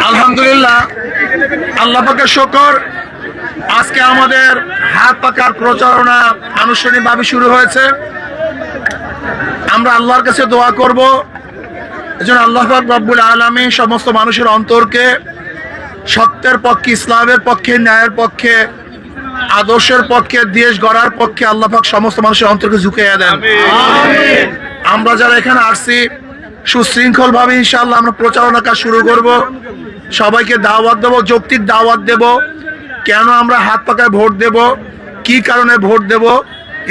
আলহামদুলিল্লাহ, আল্লাহ পাকের শুকর। আজকে আমাদের হাত পাকার প্রচারণা আনুষ্ঠানিকভাবে শুরু হয়েছে। আমরা আল্লাহর কাছে দোয়া করব যেন আল্লাহ পাক রব্বুল আলামিন সমস্ত মানুষের অন্তরকে সত্যের পক্ষে, ইসলামের পক্ষে, ন্যায়ের পক্ষে, আদর্শের পক্ষে, দেশ গড়ার পক্ষে আল্লাহ পাক সমস্ত মানুষের অন্তরকে ঝুঁকিয়ে দেন। আমরা যারা এখানে আসছি সুশৃঙ্খল ভাবে ইনশাআল্লাহ আমরা প্রচারণা কাজ শুরু করব। সবাইকে দাওয়াত দেব, যৌক্তিক দাওয়াত দেব। কেন আমরা হাত পাকায় ভোট দেব, কি কারণে ভোট দেব,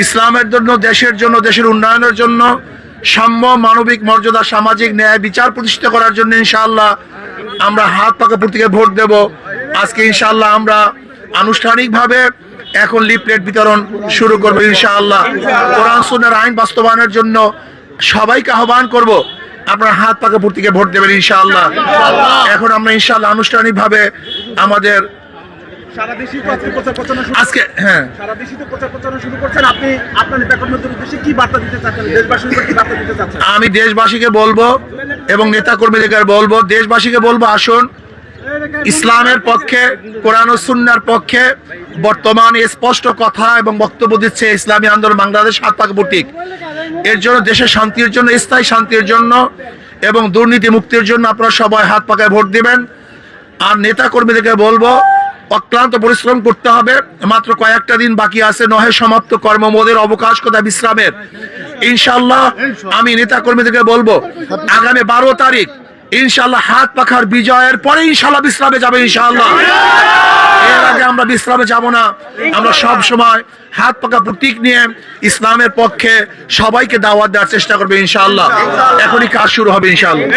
ইসলামের জন্য, দেশের জন্য, দেশের উন্নয়নের জন্য, সাম্য, মানবিক মর্যাদা, সামাজিক ন্যায় বিচার প্রতিষ্ঠিত করার জন্য ইনশাআল্লাহ আমরা হাত পাকা প্রতীকে ভোট দেব। আজকে ইনশাআল্লাহ আমরা আনুষ্ঠানিকভাবে এখন লিফলেট বিতরণ শুরু করবো ইনশাআল্লাহ। কোরআন সুন্নাহর আইন বাস্তবায়নের জন্য সবাইকে আহ্বান করব, আপনারা হাত পাকা প্রতীকে ভোট দেবেন ইনশাআল্লাহ। এখন আমরা ইনশাআল্লাহ আনুষ্ঠানিকভাবে আমাদের আজকে আমি দেশবাসীকে বলবো এবং নেতা কর্মীদের বলবো, দেশবাসীকে বলবো আসুন ইসলামের পক্ষে, কোরআন ও সুন্নাহর পক্ষে বর্তমানে স্পষ্ট কথা এবং বক্তব্য দিচ্ছে ইসলামী আন্দোলন বাংলাদেশ হাত পাকা প্রতীক। এর জন্য দেশের শান্তির জন্য, স্থায়ী শান্তির জন্য এবং দুর্নীতি মুক্তির জন্য আপনারা সবাই হাত পাকায় ভোট দিবেন। আর নেতা কর্মীদেরকে বলবো অক্লান্ত পরিশ্রম করতে হবে, মাত্র কয়েকটা দিন বাকি আছে, নহে সমাপ্ত কর্মমোদের অবকাশ কোথায় বিশ্রামের। ইনশাআল্লাহ আমি নেতা কর্মীদেরকে বলবো আগামী 12 তারিখ ইনশাআল্লাহ হাত পাখার বিজয়ের পরে ইনশাআল্লাহ বিশ্রামে যাবে ইনশাআল্লাহ। এর আগে আমরা বিশ্রামে যাব না। আমরা সব সময় হাত পাকা প্রতীক নিয়ে ইসলামের পক্ষে সবাইকে দাওয়াত দেওয়ার চেষ্টা করবো ইনশাআল্লাহ। এখনই কাজ শুরু হবে ইনশাআল্লাহ।